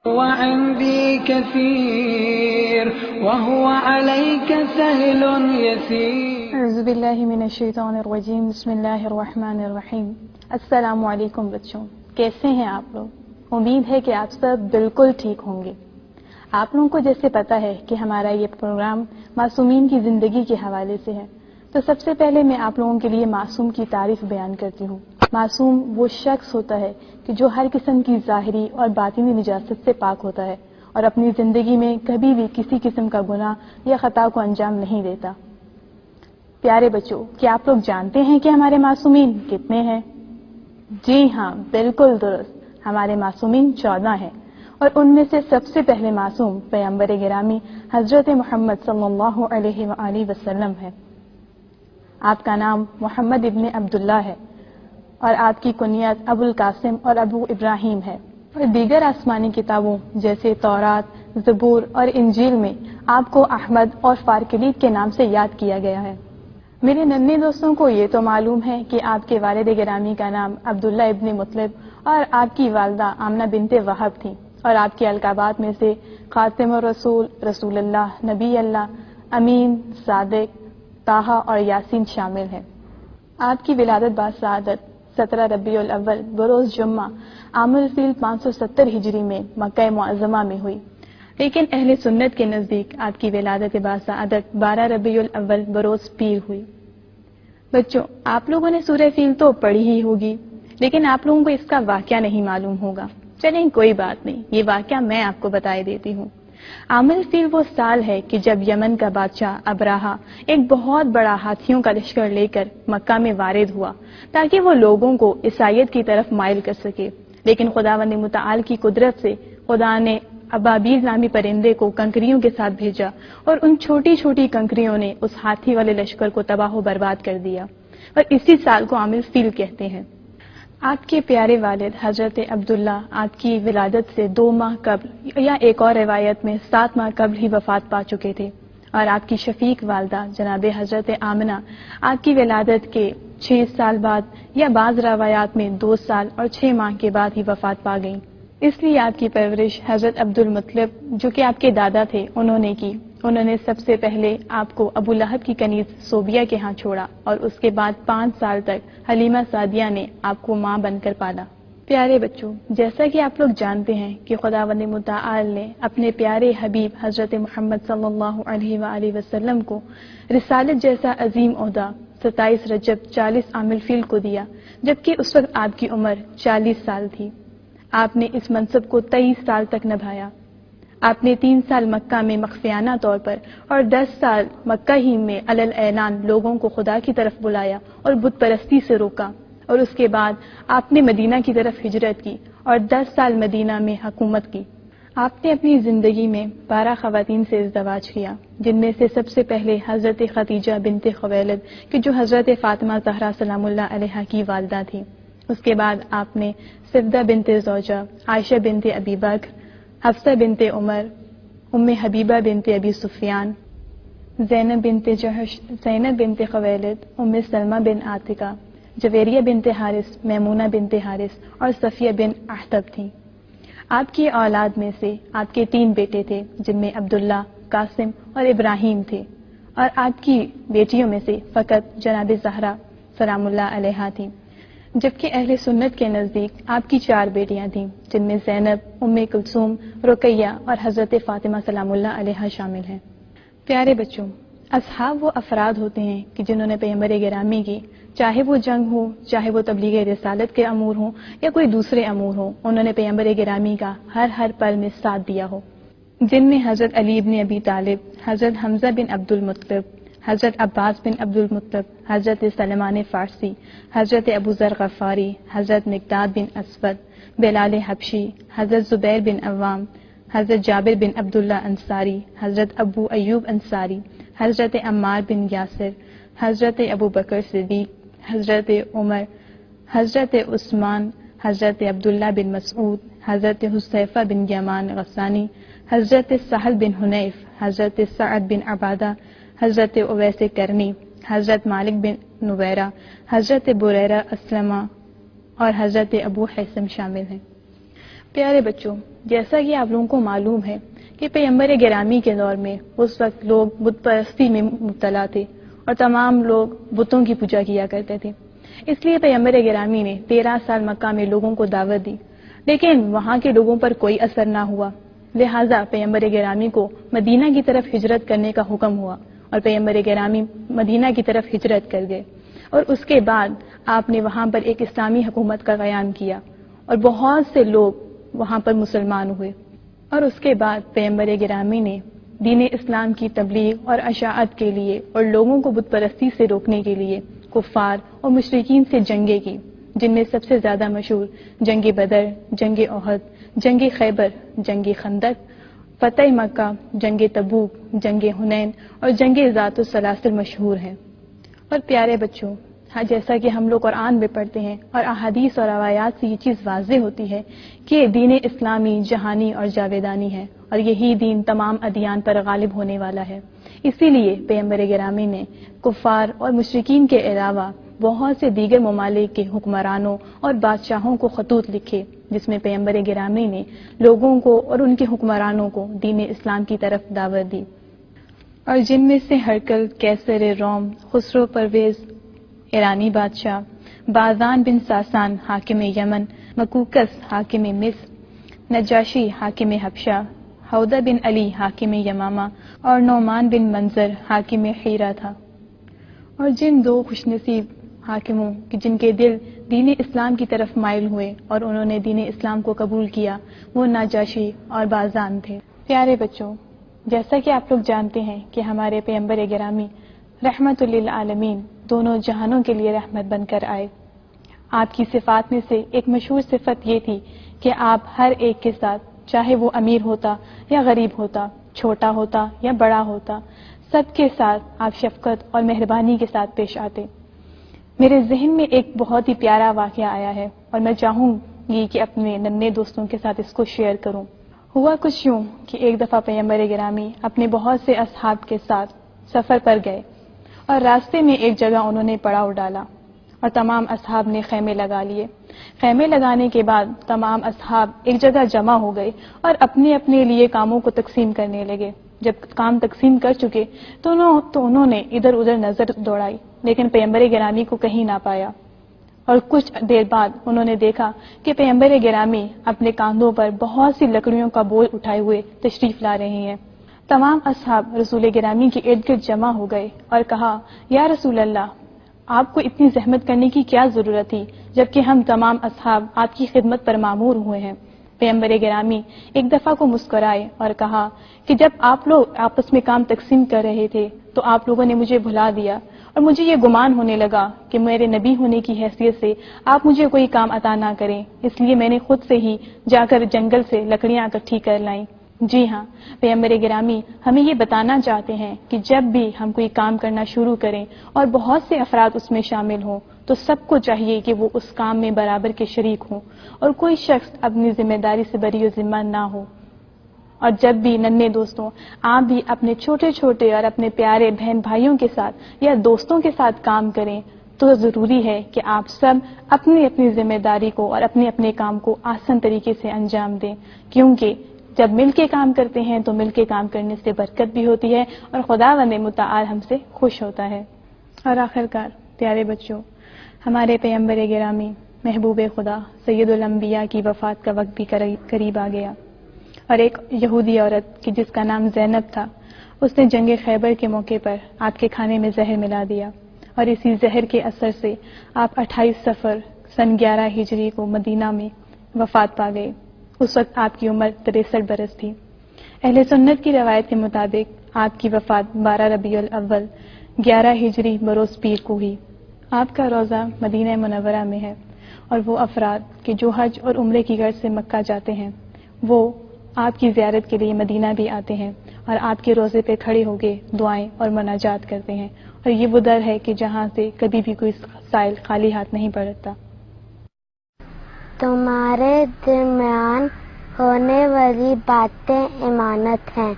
وعندي كثير وهو عليك سهل يسير. اعوذ باللہ من الشیطان الرجیم. بسم اللہ الرحمن الرحیم. السلام علیکم بچوں، کیسے ہیں آپ لوگ؟ امید ہے کہ آپ سب بالکل ٹھیک ہوں گے. آپ لوگوں کو جیسے پتا ہے کہ ہمارا یہ پروگرام معصومین کی زندگی کے حوالے سے ہے، تو سب سے پہلے میں آپ لوگوں کے لیے معصوم کی تعریف بیان کرتی ہوں. معصوم وہ شخص ہوتا ہے کہ جو ہر قسم کی ظاہری اور باطنی نجاست سے پاک ہوتا ہے اور اپنی زندگی میں کبھی بھی کسی قسم کا گناہ یا خطا کو انجام نہیں دیتا. پیارے بچوں، کیا آپ لوگ جانتے ہیں کہ ہمارے معصومین کتنے ہیں؟ جی ہاں، بالکل درست، ہمارے معصومین 14 ہیں، اور ان میں سے سب سے پہلے معصوم پیغمبر گرامی حضرت محمد صلی اللہ علیہ وآلہ وسلم ہے. آپ کا نام محمد ابن عبداللہ ہے اور آپ کی کنیت ابو القاسم اور ابو ابراہیم ہے. اور دیگر آسمانی کتابوں جیسے تورات، زبور اور انجیل میں آپ کو احمد اور فارکلیت کے نام سے یاد کیا گیا ہے. میرے ننھے دوستوں کو یہ تو معلوم ہے کہ آپ کے والد گرامی کا نام عبداللہ ابن مطلب اور آپ کی والدہ آمنہ بنت وہب تھی، اور آپ کے القابات میں سے خاتم الرسول، رسول اللہ، نبی اللہ، امین، صادق، طٰہٰ اور یاسین شامل ہیں. آپ کی ولادت باسعادت 17 ربیع الاول بروز جمعہ عام الفیل 570 ہجری میں مکہ معظمہ میں ہوئی، لیکن اہل سنت کے نزدیک آپ کی ولادت باسعادت 12 ربیع الاول بروز پیر ہوئی. بچوں، آپ لوگوں نے سورہ فیل تو پڑھی ہی ہوگی، لیکن آپ لوگوں کو اس کا واقعہ نہیں معلوم ہوگا. چلیں کوئی بات نہیں، یہ واقعہ میں آپ کو بتا دیتی ہوں. عام الفیل وہ سال ہے کہ جب یمن کا بادشاہ ابراہا ایک بہت بڑا ہاتھیوں کا لشکر لے کر مکہ میں وارد ہوا تاکہ وہ لوگوں کو عیسائیت کی طرف مائل کر سکے، لیکن خداوند متعال کی قدرت سے خدا نے ابابیل نامی پرندے کو کنکریوں کے ساتھ بھیجا، اور ان چھوٹی چھوٹی کنکریوں نے اس ہاتھی والے لشکر کو تباہ و برباد کر دیا، اور اسی سال کو عام الفیل کہتے ہیں. آپ کے پیارے والد حضرت عبداللہ آپ کی ولادت سے 2 ماہ قبل یا ایک اور روایت میں 7 ماہ قبل ہی وفات پا چکے تھے، اور آپ کی شفیق والدہ جناب حضرت آمنہ آپ کی ولادت کے 6 سال بعد یا بعض روایات میں 2 سال اور 6 ماہ کے بعد ہی وفات پا گئیں. اس لیے آپ کی پرورش حضرت عبد المطلب جو کہ آپ کے دادا تھے انہوں نے کی. انہوں نے سب سے پہلے آپ کو ابو لہب کی کنیز صوبیہ کے ہاں چھوڑا، اور اس کے بعد 5 سال تک حلیمہ سعدیہ نے آپ کو ماں بن کر پالا. پیارے بچوں، جیسا کہ آپ لوگ جانتے ہیں کہ خداوند متعال نے اپنے پیارے حبیب حضرت محمد صلی اللہ علیہ وآلہ وسلم کو رسالت جیسا عظیم عہدہ 27 رجب 40 عام الفیل کو دیا، جبکہ اس وقت آپ کی عمر 40 سال تھی. آپ نے اس منصب کو 23 سال تک نبھایا. آپ نے 3 سال مکہ میں مخفیانہ طور پر اور 10 سال مکہ ہی میں علل اعلان لوگوں کو خدا کی طرف بلایا اور بت پرستی سے روکا، اور اس کے بعد آپ نے مدینہ کی طرف ہجرت کی اور 10 سال مدینہ میں حکومت کی. آپ نے اپنی زندگی میں 12 خواتین سے ازدواج کیا، جن میں سے سب سے پہلے حضرت خدیجہ بنت خویلد کہ جو حضرت فاطمہ زہرا سلام اللہ علیہا کی والدہ تھی. اس کے بعد آپ نے سفدہ بنت زوجہ، عائشہ بنت ابی بکر، حفصہ بنت عمر، ام حبیبہ بنت ابی سفیان، زینب بنت جحش، زینب بنت خویلد، ام سلمہ بن عاتقہ، جویریہ بنت حارث، میمونہ بنت حارث اور صفیہ بن احتب تھیں. آپ کی اولاد میں سے آپ کے 3 بیٹے تھے، جن میں عبداللہ، قاسم اور ابراہیم تھے، اور آپ کی بیٹیوں میں سے فقط جناب زہرا سلام اللہ علیہا تھیں، جبکہ اہل سنت کے نزدیک آپ کی 4 بیٹیاں تھیں، جن میں زینب، ام کلثوم، رقیہ اور حضرت فاطمہ سلام اللہ علیہا شامل ہیں. پیارے بچوں، اصحاب وہ افراد ہوتے ہیں کہ جنہوں نے پیغمبر گرامی کی، چاہے وہ جنگ ہو، چاہے وہ تبلیغ رسالت کے امور ہوں یا کوئی دوسرے امور ہوں، انہوں نے پیغمبر گرامی کا ہر پل میں ساتھ دیا ہو، جن میں حضرت علی بن ابی طالب، حضرت حمزہ بن عبد المطلب، حضرت عباس بن عبد المطلب، حضرت سلمان فارسی، حضرت ابو ذر غفاری، حضرت مقداد بن اسود، بلال حبشی، حضرت زبیر بن عوام، حضرت جابر بن عبداللہ انصاری، حضرت ابو ایوب انصاری، حضرت عمار بن یاسر، حضرت ابو بکر صدیق، حضرت عمر، حضرت عثمان، حضرت عبداللہ بن مسعود، حضرت حذیفہ بن یمان غسانی، حضرت سہل بن حنیف، حضرت سعد بن عبادہ، حضرت اویس کرنی، حضرت مالک بن نویرہ، حضرت بریرہ اسلمہ اور حضرت ابو حیثم شامل ہیں. پیارے بچوں، جیسا کہ آپ لوگوں کو معلوم ہے کہ پیغمبر گرامی کے دور میں اس وقت لوگ بت پرستی میں مبتلا تھے اور تمام لوگ بتوں کی پوجا کیا کرتے تھے. اس لیے پیغمبر گرامی نے 13 سال مکہ میں لوگوں کو دعوت دی، لیکن وہاں کے لوگوں پر کوئی اثر نہ ہوا. لہٰذا پیغمبر گرامی کو مدینہ کی طرف ہجرت کرنے کا حکم ہوا اور پیغمبر گرامی مدینہ کی طرف ہجرت کر گئے. اور اس کے بعد آپ نے وہاں پر ایک اسلامی حکومت کا قیام کیا اور بہت سے لوگ وہاں پر مسلمان ہوئے. اور اس کے بعد پیغمبر گرامی نے دین اسلام کی تبلیغ اور اشاعت کے لیے اور لوگوں کو بت پرستی سے روکنے کے لیے کفار اور مشرکین سے جنگیں کی، جن میں سب سے زیادہ مشہور جنگ بدر، جنگ احد، جنگ خیبر، جنگ خندق، فتح مکہ، جنگ تبوک، جنگ حنین اور جنگ ذات السلاسل مشہور ہیں. اور پیارے بچوں، جیسا کہ ہم لوگ قرآن میں پڑھتے ہیں اور احادیث اور روایات سے یہ چیز واضح ہوتی ہے کہ دین اسلامی جہانی اور جاویدانی ہے اور یہی دین تمام ادیان پر غالب ہونے والا ہے. اسی لیے پیغمبر گرامی نے کفار اور مشرکین کے علاوہ بہت سے دیگر ممالک کے حکمرانوں اور بادشاہوں کو خطوط لکھے، جس میں پیغمبر گرامی نے لوگوں کو اور ان کے حکمرانوں کو دین اسلام کی طرف دعوت دی. اور جن میں سے ہرقل قیصر روم، خسرو پرویز ایرانی بادشاہ، بازان بن ساسان حاکم یمن، مکوکس حاکم مصر، نجاشی حاکم حبشہ، حودہ بن علی حاکم یمامہ اور نعمان بن منظر حاکم حیرہ تھا. اور جن دو خوش نصیب حاکموں جن کے دل دین اسلام کی طرف مائل ہوئے اور انہوں نے دین اسلام کو قبول کیا، وہ نجاشی اور بازان تھے. پیارے بچوں، جیسا کہ آپ لوگ جانتے ہیں کہ ہمارے پیغمبر گرامی رحمت للعالمین دونوں جہانوں کے لیے رحمت بن کر آئے. آپ کی صفات میں سے ایک مشہور صفت یہ تھی کہ آپ ہر ایک کے ساتھ، چاہے وہ امیر ہوتا یا غریب ہوتا، چھوٹا ہوتا یا بڑا ہوتا، سب کے ساتھ آپ شفقت اور مہربانی کے ساتھ پیش آتے. میرے ذہن میں ایک بہت ہی پیارا واقعہ آیا ہے اور میں چاہوں گی کہ اپنے ننھے دوستوں کے ساتھ اس کو شیئر کروں. ہوا کچھ یوں کہ ایک دفعہ پیغمبر گرامی اپنے بہت سے اصحاب کے ساتھ سفر پر گئے اور راستے میں ایک جگہ انہوں نے پڑاؤ ڈالا اور تمام اصحاب نے خیمے لگا لیے. خیمے لگانے کے بعد تمام اصحاب ایک جگہ جمع ہو گئے اور اپنے اپنے لیے کاموں کو تقسیم کرنے لگے. جب کام تقسیم کر چکے تو انہوں نے ادھر ادھر نظر دوڑائی، لیکن پیغمبر گرامی کو کہیں نہ پایا. اور کچھ دیر بعد انہوں نے دیکھا کہ پیغمبر گرامی اپنے کاندھوں پر بہت سی لکڑیوں کا بوجھ اٹھائے ہوئے تشریف لا رہے ہیں. تمام اصحاب رسول گرامی کے ارد گرد جمع ہو گئے اور کہا، یا رسول اللہ، آپ کو اتنی زحمت کرنے کی کیا ضرورت تھی جبکہ ہم تمام اصحاب آپ کی خدمت پر مامور ہوئے ہیں. پیغمبر گرامی ایک دفعہ کو مسکرائے اور کہا کہ جب آپ لوگ آپس میں کام تقسیم کر رہے تھے تو آپ لوگوں نے مجھے بھلا دیا اور مجھے یہ گمان ہونے لگا کہ میرے نبی ہونے کی حیثیت سے آپ مجھے کوئی کام عطا نہ کریں، اس لیے میں نے خود سے ہی جا کر جنگل سے لکڑیاں اکٹھی کر لائیں. جی ہاں، پیغمبر گرامی ہمیں یہ بتانا چاہتے ہیں کہ جب بھی ہم کوئی کام کرنا شروع کریں اور بہت سے افراد اس میں شامل ہوں تو سب کو چاہیے کہ وہ اس کام میں برابر کے شریک ہوں اور کوئی شخص اپنی ذمہ داری سے بری و ذمہ نہ ہو. اور جب بھی ننھے دوستوں آپ بھی اپنے چھوٹے چھوٹے اور اپنے پیارے بہن بھائیوں کے ساتھ یا دوستوں کے ساتھ کام کریں تو ضروری ہے کہ آپ سب اپنی اپنی ذمہ داری کو اور اپنے اپنے کام کو آسان طریقے سے انجام دیں، کیونکہ جب مل کے کام کرتے ہیں تو مل کے کام کرنے سے برکت بھی ہوتی ہے اور خداوند متعال ہم سے خوش ہوتا ہے. اور آخرکار پیارے بچوں، ہمارے پیغمبر گرامی محبوب خدا سید الانبیاء کی وفات کا وقت بھی قریب آ گیا اور ایک یہودی عورت کہ جس کا نام زینب تھا، اس نے جنگ خیبر کے موقع پر آپ کے کھانے میں زہر ملا دیا اور اسی زہر کے اثر سے آپ 28 صفر سن 11 ہجری کو مدینہ میں وفات پا گئے. اس وقت آپ کی عمر 63 برس تھی. اہل سنت کی روایت کے مطابق آپ کی وفات 12 ربیع الاول 11 ہجری بروز پیر کو ہوئی. آپ کا روضہ مدینہ منورہ میں ہے اور وہ افراد کہ جو حج اور عمرے کی غرض سے مکہ جاتے ہیں وہ آپ کی زیارت کے لیے مدینہ بھی آتے ہیں اور آپ کے روضے پہ کھڑے ہو کے دعائیں اور مناجات کرتے ہیں. اور یہ وہ در ہے کہ جہاں سے کبھی بھی کوئی سائل خالی ہاتھ نہیں پلٹتا. تمہارے درمیان ہونے والی باتیں امانت ہیں.